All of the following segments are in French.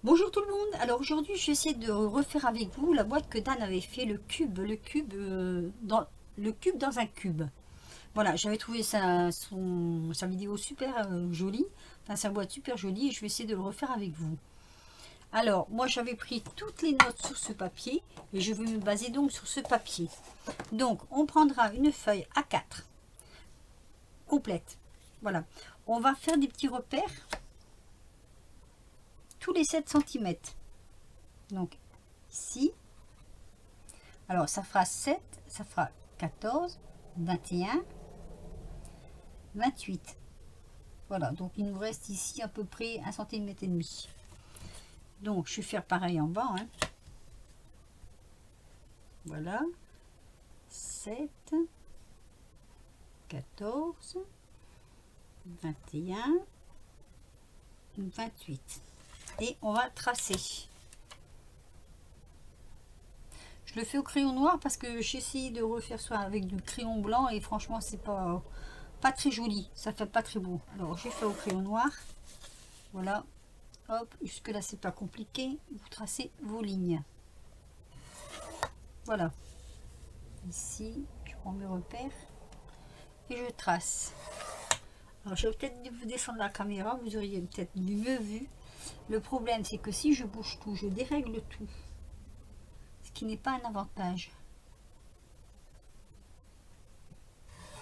Bonjour tout le monde. Alors aujourd'hui, je vais essayer de refaire avec vous la boîte que Dan avait fait, le cube dans un cube. Voilà, j'avais trouvé sa vidéo super jolie, enfin sa boîte super jolie, et je vais essayer de le refaire avec vous. Alors, moi j'avais pris toutes les notes sur ce papier, et je vais me baser donc sur ce papier. Donc, on prendra une feuille A4 complète. Voilà, on va faire des petits repères tous les 7 cm. Donc, ici. Alors, ça fera 7, ça fera 14, 21, 28. Voilà, donc il nous reste ici à peu près 1,5 cm. Donc, je vais faire pareil en bas. Hein. Voilà. 7, 14, 21, 28. Et on va tracer. Je le fais au crayon noir parce que j'essaye de refaire ça avec du crayon blanc et franchement c'est pas très joli, ça fait pas très beau. Alors j'ai fait au crayon noir. Voilà. Hop, jusque là c'est pas compliqué. Vous tracez vos lignes. Voilà. Ici, je prends mes repères et je trace. Alors je vais peut-être vous descendre la caméra, vous auriez peut-être mieux vu. Le problème c'est que si je bouge tout, je dérègle tout, ce qui n'est pas un avantage.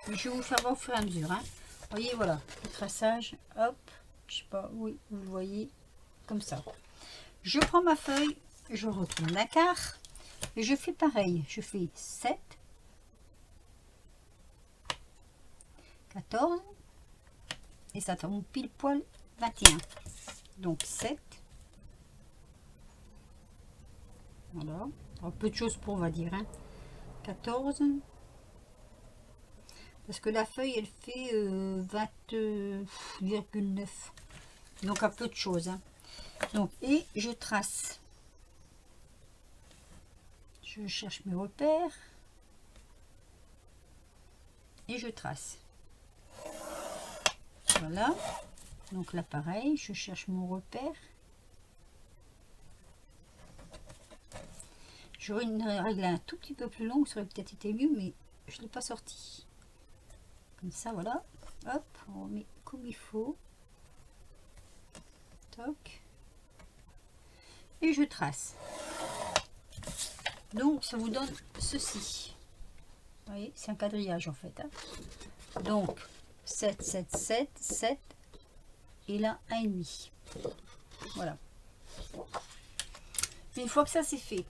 Mais je vais vous faire voir au fur et à mesure. Hein. Vous voyez, voilà, le traçage, hop, je sais pas, oui, vous le voyez, comme ça. Je prends ma feuille, je retourne d'un quart et je fais pareil. Je fais 7, 14 et ça tombe pile poil 21. Donc 7. Voilà, alors, peu de choses pour on va dire. Hein. 14. Parce que la feuille elle fait 20,9. Donc à peu de choses. Hein. Donc, et je trace. Je cherche mes repères. Et je trace. Voilà. Donc là, pareil, je cherche mon repère. J'aurais une règle un tout petit peu plus longue, ça aurait peut-être été mieux, mais je ne l'ai pas sorti. Comme ça, voilà. Hop, on remet comme il faut. Toc. Et je trace. Donc, ça vous donne ceci. Vous voyez, c'est un quadrillage en fait. Hein. Donc, 7, 7, 7, 7. Et là, 1,5. Voilà. Une fois que ça c'est fait,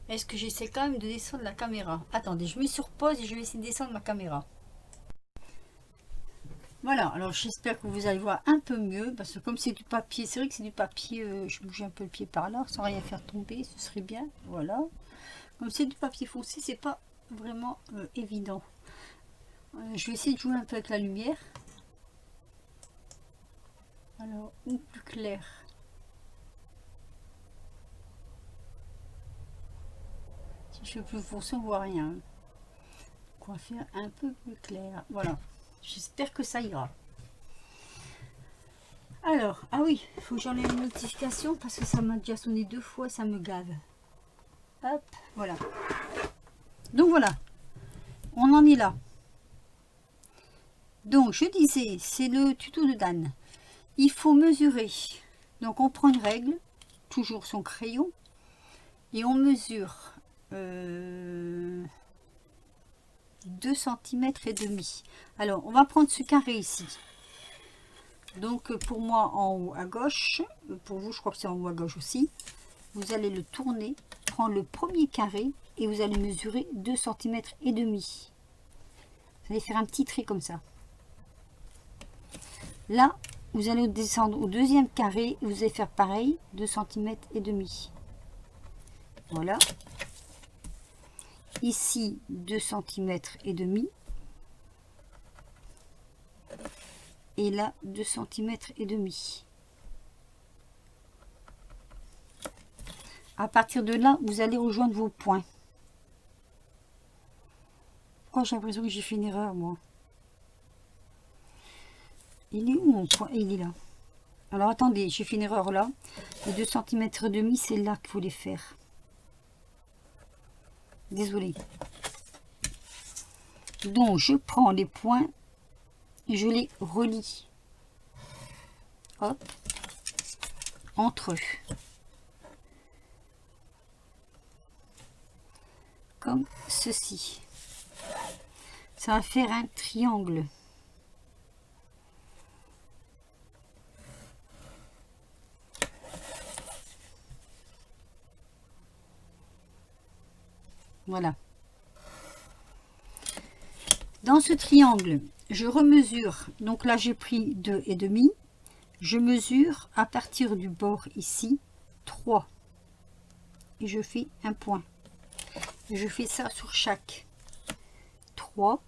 est-ce que j'essaie quand même de descendre la caméra? Attendez, je mets sur pause et je vais essayer de descendre ma caméra. Voilà, alors j'espère que vous allez voir un peu mieux, parce que comme c'est du papier, c'est vrai que c'est du papier, je bouge un peu le pied par là, sans rien faire tomber, ce serait bien, voilà. Comme c'est du papier foncé, c'est pas vraiment évident. Je vais essayer de jouer un peu avec la lumière. Alors, ou plus clair. Si je fais plus foncé, on voit rien. On va faire un peu plus clair, voilà. J'espère que ça ira. Alors, ah oui, il faut que j'enlève une notification parce que ça m'a déjà sonné 2 fois, ça me gave. Hop, voilà. Donc voilà, on en est là. Donc je disais, c'est le tuto de Dan. Il faut mesurer. Donc on prend une règle, toujours son crayon, et on mesure 2 cm et demi. Alors on va prendre ce carré ici. Donc pour moi en haut à gauche, pour vous je crois que c'est en haut à gauche aussi, vous allez le tourner, prendre le premier carré et vous allez mesurer 2 cm et demi. Vous allez faire un petit trait comme ça. Là, vous allez descendre au deuxième carré et vous allez faire pareil, 2 cm et demi. Voilà. Ici, 2 cm et demi. Et là, 2 cm et demi. À partir de là, vous allez rejoindre vos points. Pourquoi j'ai l'impression que j'ai fait une erreur, moi? Il est où mon point? Il est là. Alors attendez, j'ai fait une erreur là. Les 2,5 cm, c'est là qu'il faut les faire. Désolée. Donc je prends les points et je les relie. Hop. Entre eux. Comme ceci. Ça va faire un triangle. Voilà. Dans ce triangle, je remesure. Donc là, j'ai pris 2,5. Je mesure à partir du bord ici 3. Et je fais un point. Et je fais ça sur chaque 3.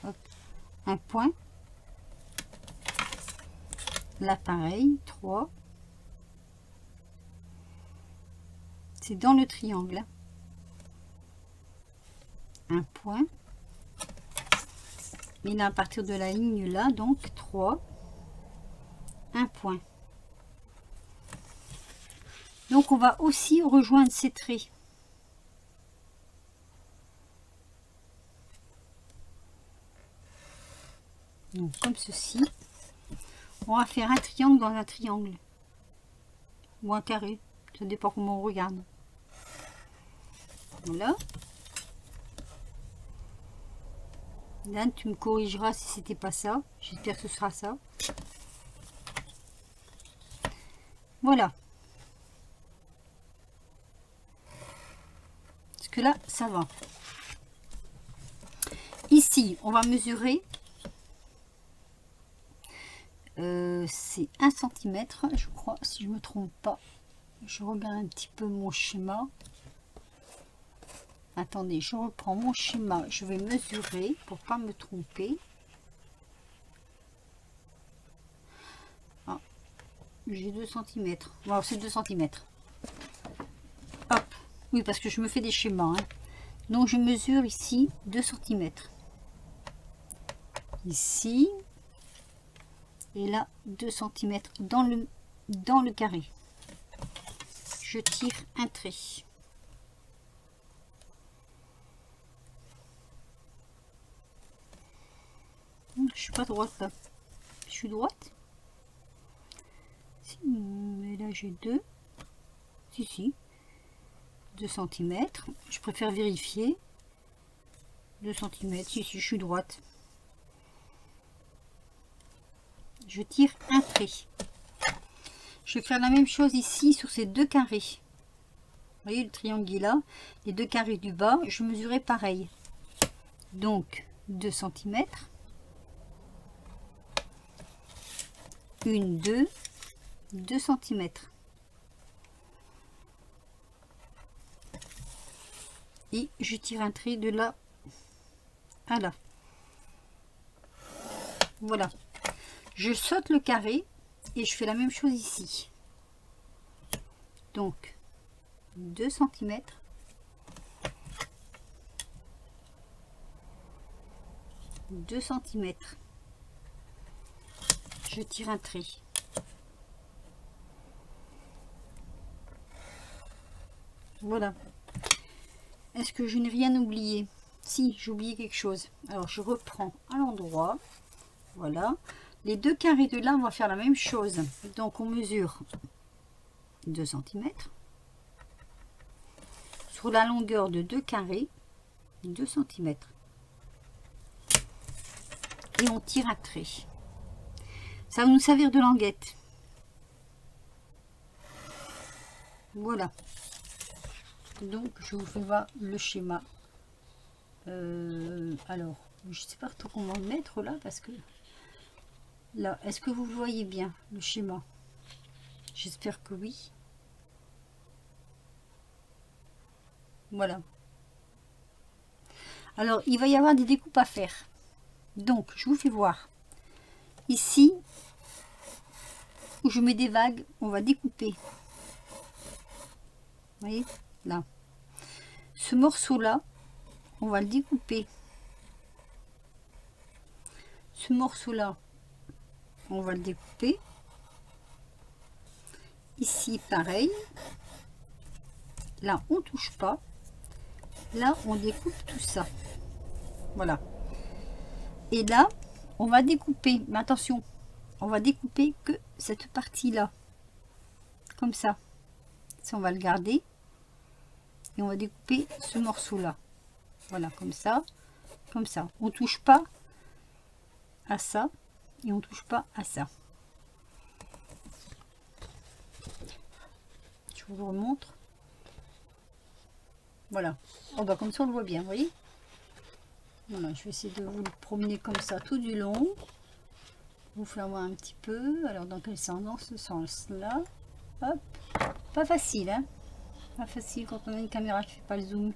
Hop, un point. Là, pareil, 3. C'est dans le triangle. Un point. Et là, à partir de la ligne là, donc 3. Un point. Donc, on va aussi rejoindre ces traits. Donc, comme ceci. On va faire un triangle dans un triangle. Ou un carré. Ça dépend comment on regarde. Voilà. Là, tu me corrigeras si c'était pas ça. J'espère que ce sera ça. Voilà. Parce que là, ça va. Ici, on va mesurer. C'est 1 cm, je crois, si je me trompe pas. Je regarde un petit peu mon schéma. Attendez, je reprends mon schéma. Je vais mesurer pour pas me tromper. Ah, j'ai 2 cm. Bon, c'est 2 cm. Hop. Oui, parce que je me fais des schémas. Hein. Donc, je mesure ici 2 cm. Ici. Et là, 2 cm dans le carré. Je tire un trait. Je suis pas droite là. Je suis droite. Si, mais là j'ai 2. Si. 2 cm. Je préfère vérifier. 2 cm. Si, je suis droite. Je tire un trait. Je vais faire la même chose ici sur ces deux carrés. Vous voyez le triangle là, les deux carrés du bas, je mesurais pareil. Donc 2 cm. 1, 2, 2 cm. Et je tire un trait de là à là. Voilà. Je saute le carré et je fais la même chose ici. Donc 2 cm. 2 cm. Je tire un trait. Voilà. Est-ce que je n'ai rien oublié? Si, j'ai oublié quelque chose. Alors, je reprends à l'endroit. Voilà. Les deux carrés de là, on va faire la même chose. Donc, on mesure 2 cm. Sur la longueur de deux carrés, 2 cm. Et on tire un trait. Ça va nous servir de languette. Voilà. Donc, je vous fais voir le schéma. Alors, je sais pas trop comment le mettre là, parce que là, est-ce que vous voyez bien le schéma? J'espère que oui. Voilà. Alors, il va y avoir des découpes à faire. Donc, je vous fais voir. Ici, où je mets des vagues, on va découper. Vous voyez, là. Ce morceau-là, on va le découper. ce morceau là, on va le découper. Ici pareil, là on touche pas, là on découpe tout ça, voilà. Et là on va découper, mais attention, on va découper que cette partie là, comme ça. Ça on va le garder et on va découper ce morceau là, voilà, comme ça, on touche pas à ça et on touche pas à ça. Je vous le remontre. Voilà. Oh bah comme ça on le voit bien, vous voyez. Voilà, je vais essayer de vous le promener comme ça tout du long. Vous faire voir un petit peu. Alors dans quel sens? Dans ce sens-là. Hop. Pas facile, hein. Pas facile quand on a une caméra qui fait pas le zoom.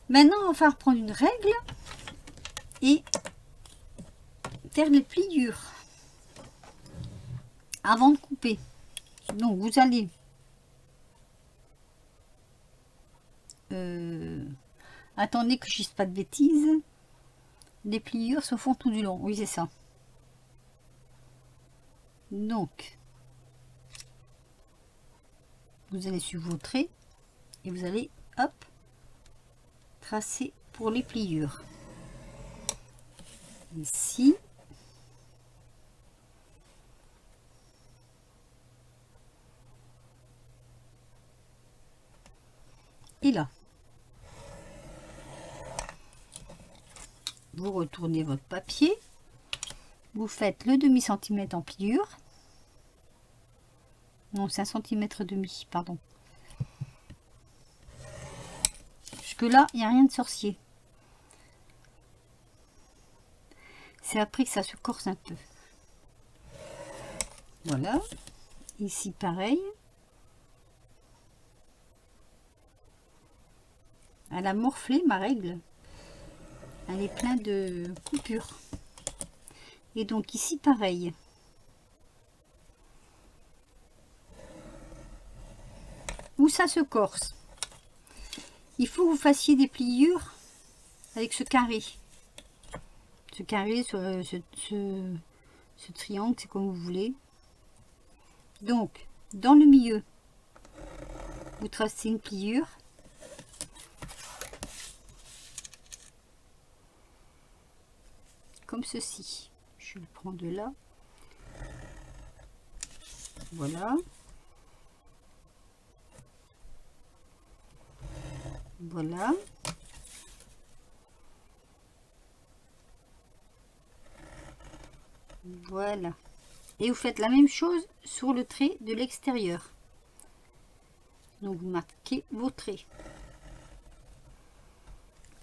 Maintenant on va reprendre une règle et faire les pliures avant de couper. Donc vous allez attendez que je dise pas de bêtises. Les pliures se font tout du long. Oui, c'est ça. Donc vous allez suivre vos traits et vous allez hop tracer pour les pliures. Ici. Et là. Vous retournez votre papier. Vous faites le demi centimètre en pliure. Non, c'est 1,5 cm, pardon. Jusque là, il n'y a rien de sorcier. C'est après que ça se corse un peu. Voilà. Ici, pareil. Elle a morflé ma règle. Elle est pleine de coupures. Et donc ici, pareil. Où ça se corse, il faut que vous fassiez des pliures avec ce carré. Ce carré, ce triangle, c'est comme vous voulez. Donc, dans le milieu, vous tracez une pliure. Comme ceci. Je le prends de là. Voilà. Voilà. Voilà. Et vous faites la même chose sur le trait de l'extérieur. Donc vous marquez vos traits.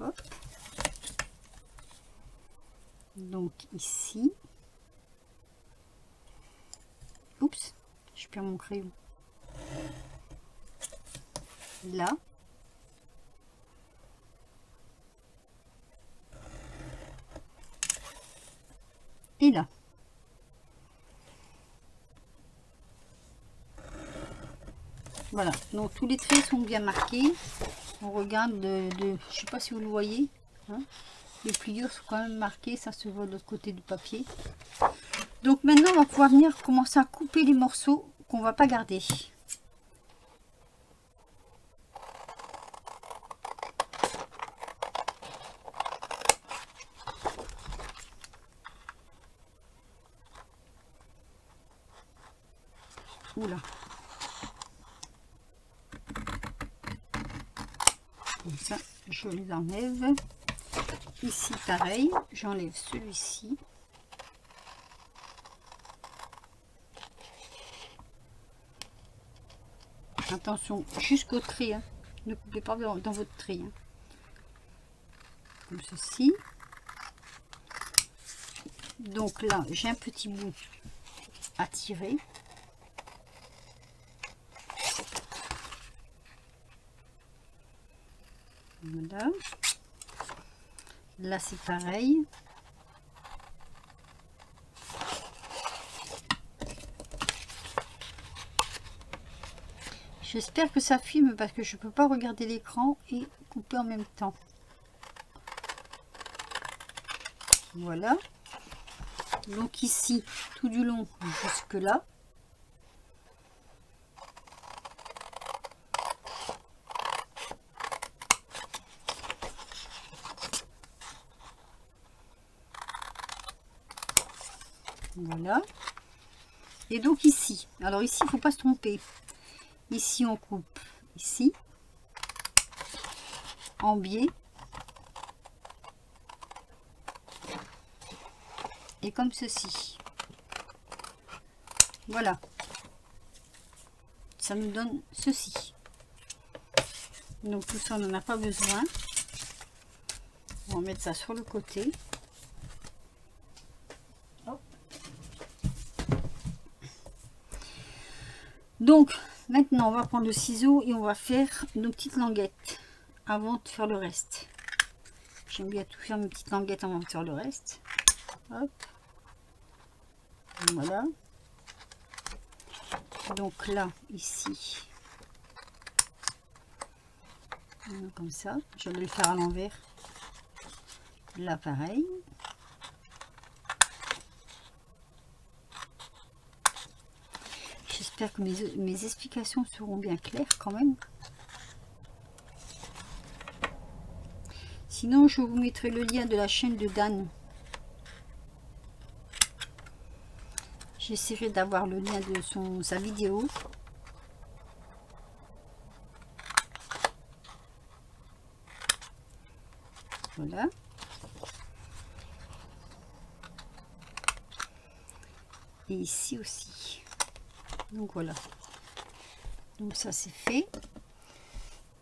Hop. Donc ici. Oups, je perds mon crayon. Là. Et là. Voilà, donc tous les traits sont bien marqués. On regarde je sais pas si vous le voyez, hein, les pliures sont quand même marquées, ça se voit de l'autre côté du papier. Donc maintenant on va pouvoir venir commencer à couper les morceaux qu'on va pas garder. Oula. Comme ça, je les enlève. Ici, pareil, j'enlève celui-ci. Attention, jusqu'au trait. Hein. Ne coupez pas dans votre trait. Hein. Comme ceci. Donc là, j'ai un petit bout à tirer. Voilà. Là, c'est pareil. J'espère que ça filme parce que je peux pas regarder l'écran et couper en même temps. Voilà. Donc ici, tout du long jusque là. Voilà. Et donc ici, alors ici, il ne faut pas se tromper. Ici, on coupe ici, en biais. Et comme ceci. Voilà. Ça nous donne ceci. Donc tout ça, on n'en a pas besoin. On va mettre ça sur le côté. Hop. Donc, maintenant, on va prendre le ciseau et on va faire nos petites languettes avant de faire le reste. J'aime bien tout faire mes petites languettes avant de faire le reste. Hop. Voilà. Donc là, ici, comme ça. Je vais le faire à l'envers. Là, pareil. J'espère que mes explications seront bien claires quand même. Sinon, je vous mettrai le lien de la chaîne de Dan. J'essaierai d'avoir le lien de sa vidéo. Voilà. Et ici aussi. Donc voilà. Donc ça c'est fait.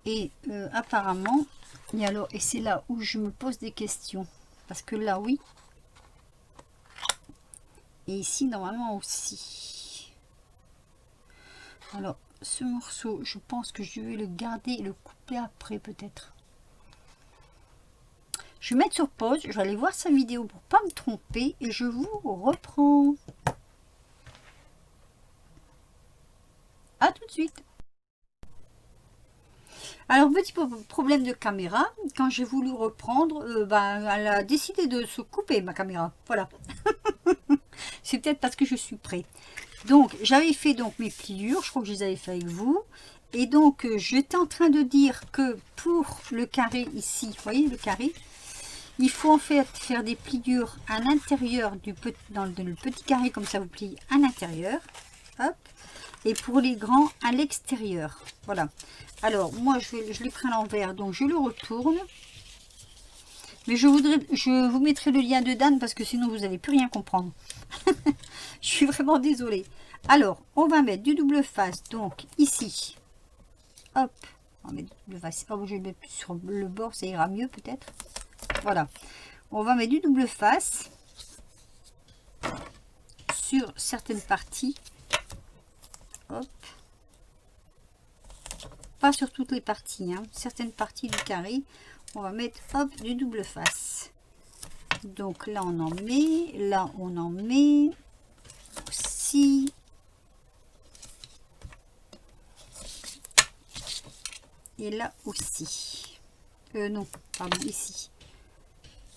Et apparemment, et c'est là où je me pose des questions. Parce que là, oui. Et ici, normalement aussi. Alors, ce morceau, je pense que je vais le garder et le couper après, peut-être. Je vais mettre sur pause. Je vais aller voir sa vidéo pour pas me tromper. Et je vous reprends. À tout de suite. Alors, petit problème de caméra. Quand j'ai voulu reprendre, elle a décidé de se couper, ma caméra. Voilà. C'est peut-être parce que je suis prêt. Donc, j'avais fait donc mes pliures. Je crois que je les avais fait avec vous. Et donc, j'étais en train de dire que pour le carré ici, vous voyez le carré, il faut en fait faire des pliures à l'intérieur dans le petit carré, comme ça vous pliez à l'intérieur. Hop. Et pour les grands, à l'extérieur. Voilà. Alors, moi, je l'ai pris à l'envers, donc je le retourne. Mais je vous mettrai le lien de Dan parce que sinon, vous n'allez plus rien comprendre. Je suis vraiment désolée. Alors, on va mettre du double face, donc ici. Hop. On va mettre du double face. Oh, je vais le mettre plus sur le bord, ça ira mieux peut-être. Voilà. On va mettre du double face sur certaines parties. Hop. Pas sur toutes les parties, hein. Certaines parties du carré, on va mettre hop du double face. Donc là on en met, là on en met aussi. Et là aussi. Non, pardon, ici.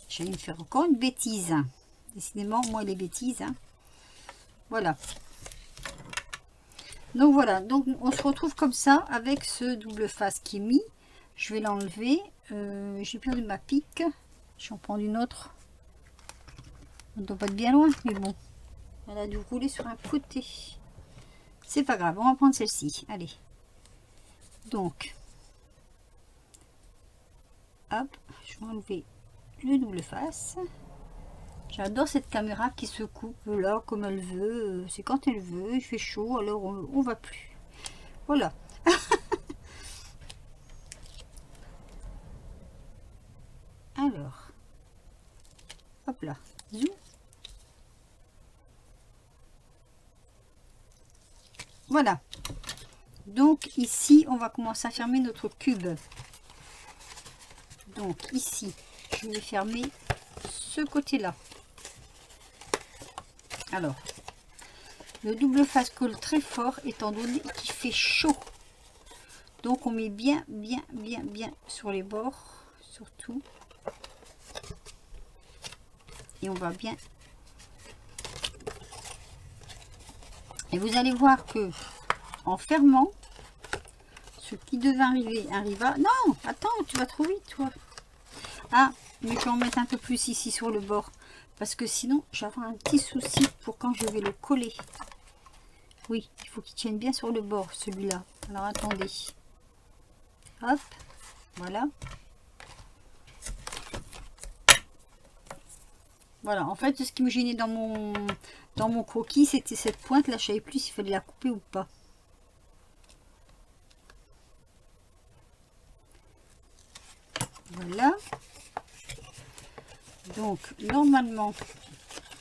J'allais me faire encore une bêtise. Hein. Décidément, moi les bêtises. Hein. Voilà. Donc voilà, donc on se retrouve comme ça avec ce double face qui est mis. Je vais l'enlever. J'ai perdu ma pique. Je vais en prendre une autre. On ne doit pas être bien loin, mais bon. Elle a dû rouler sur un côté. C'est pas grave, on va prendre celle-ci. Allez. Donc, hop, je vais enlever le double face. J'adore cette caméra qui se coupe là comme elle veut. C'est quand elle veut. Il fait chaud, alors on va plus. Voilà. Alors, hop là. Zoom. Voilà. Donc ici, on va commencer à fermer notre cube. Donc ici, je vais fermer ce côté-là. Alors, le double face colle très fort étant donné qu'il fait chaud. Donc on met bien sur les bords, surtout. et on va bien. Et vous allez voir que en fermant, ce qui devait arriver arriva. Non, attends, tu vas trop vite, toi. Ah, mais je vais en mettre un peu plus ici sur le bord. Parce que sinon, j'aurai un petit souci pour quand je vais le coller. Oui, il faut qu'il tienne bien sur le bord, celui-là. Alors, attendez. Hop, voilà. Voilà, en fait, ce qui me gênait dans mon croquis, c'était cette pointe. Là, je savais plus s'il fallait la couper ou pas. Voilà. Donc, normalement,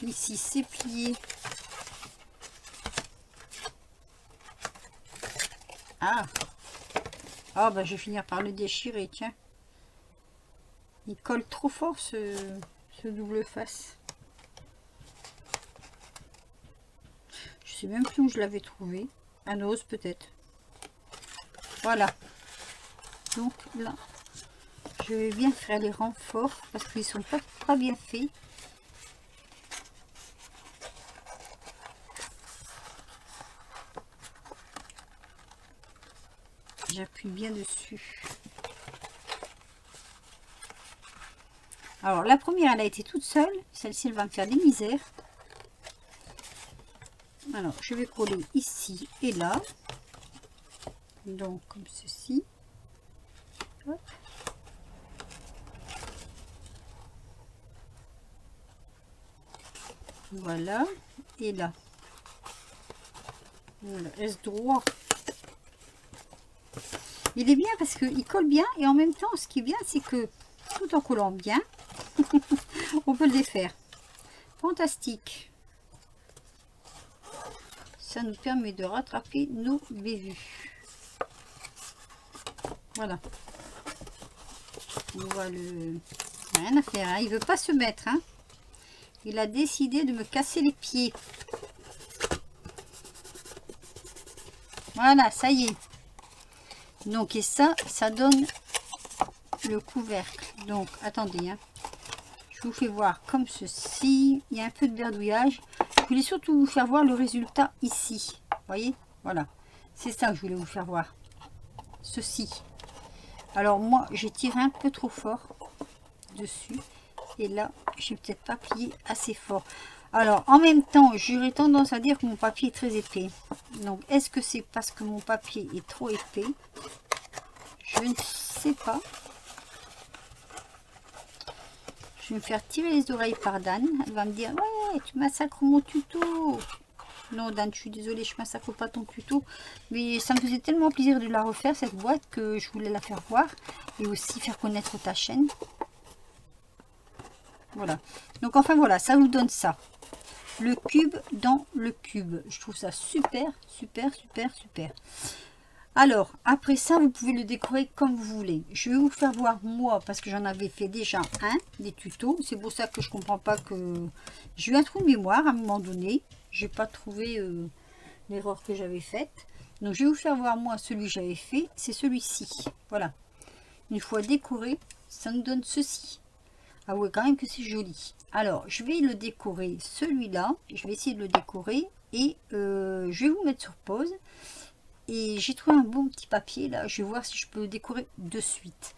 ici, c'est plié. Ah, ah bah, je vais finir par le déchirer, tiens. Il colle trop fort, ce double face. Je sais même plus où je l'avais trouvé. À Nose, peut-être. Voilà. Donc, là, je vais bien faire les renforts parce qu'ils sont pas bien faits. J'appuie bien dessus. Alors, la première, elle a été toute seule. Celle-ci, elle va me faire des misères. Alors, je vais coller ici et là. Donc, comme ceci. Hop. Voilà. Et là. Voilà, reste droit. Il est bien parce qu'il colle bien. Et en même temps, ce qui est bien, c'est que tout en collant bien, on peut le défaire. Fantastique. Ça nous permet de rattraper nos bévues. Voilà. On va le... Rien à faire, hein. Il veut pas se mettre. Hein. Il a décidé de me casser les pieds. Voilà, ça y est. Donc, et ça donne le couvercle. Donc, attendez. Hein. Je vous fais voir comme ceci. Il y a un peu de verdouillage. Je voulais surtout vous faire voir le résultat ici. Vous voyez? Voilà. C'est ça que je voulais vous faire voir. Ceci. Alors, moi, j'ai tiré un peu trop fort dessus. Et là, j'ai peut-être pas plié assez fort. Alors, en même temps, j'aurais tendance à dire que mon papier est très épais. Donc, est-ce que c'est parce que mon papier est trop épais? Je ne sais pas. Je vais me faire tirer les oreilles par Dan. Elle va me dire, ouais, tu massacres mon tuto. Non, Dan, je suis désolée, je massacre pas ton tuto. Mais ça me faisait tellement plaisir de la refaire, cette boîte, que je voulais la faire voir. Et aussi faire connaître ta chaîne. Voilà. Donc, enfin, voilà, ça vous donne ça. Le cube dans le cube. Je trouve ça super, super, super, super. Alors, après ça, vous pouvez le décorer comme vous voulez. Je vais vous faire voir, moi, parce que j'en avais fait déjà un, des tutos. C'est pour ça que je comprends pas que... J'ai eu un trou de mémoire à un moment donné. J'ai pas trouvé l'erreur que j'avais faite. Donc, je vais vous faire voir, moi, celui que j'avais fait. C'est celui-ci. Voilà. Une fois décoré, ça nous donne ceci. Ah ouais, quand même que c'est joli. Alors, je vais le décorer, celui-là. Je vais essayer de le décorer. Et je vais vous mettre sur pause. Et j'ai trouvé un bon petit papier là. Je vais voir si je peux le décorer de suite.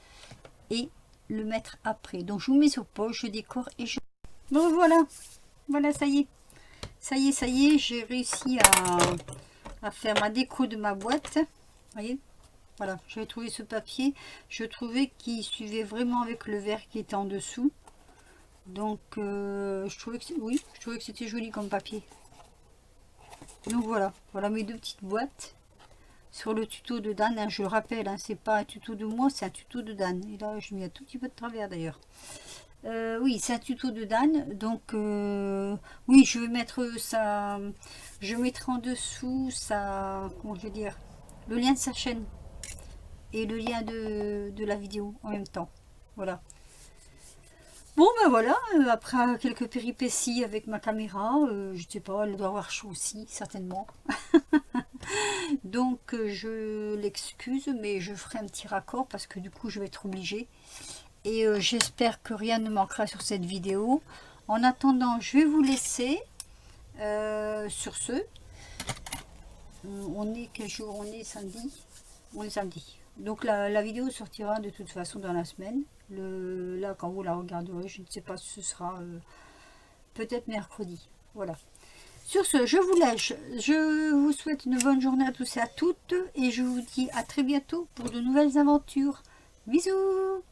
Et le mettre après. Donc, je vous mets sur pause, je décore et je... Bon, voilà. Voilà, ça y est. Ça y est, ça y est. J'ai réussi à faire ma déco de ma boîte. Vous voyez? Voilà, j'avais trouvé ce papier. Je trouvais qu'il suivait vraiment avec le verre qui était en dessous. Donc, je trouvais que oui, je trouvais que c'était joli comme papier. Donc voilà, voilà mes deux petites boîtes sur le tuto de Dan. Hein, je le rappelle, hein, c'est pas un tuto de moi, c'est un tuto de Dan. Et là, je mets un tout petit peu de travers d'ailleurs. Oui, c'est un tuto de Dan. Donc, oui, je vais mettre ça. Je mettrai en dessous ça. Comment je vais dire? Le lien de sa chaîne. Et le lien de la vidéo en même temps. Voilà. Bon ben voilà, après quelques péripéties avec ma caméra, je sais pas, elle doit avoir chaud aussi, certainement. Donc je l'excuse, mais je ferai un petit raccord parce que du coup je vais être obligée. Et j'espère que rien ne manquera sur cette vidéo. En attendant, je vais vous laisser. Sur ce, on est quel jour? On est samedi. On est samedi. Donc la vidéo sortira de toute façon dans la semaine. Là, quand vous la regarderez, je ne sais pas si ce sera peut-être mercredi. Voilà. Sur ce, je vous laisse. Je vous souhaite une bonne journée à tous et à toutes. Et je vous dis à très bientôt pour de nouvelles aventures. Bisous!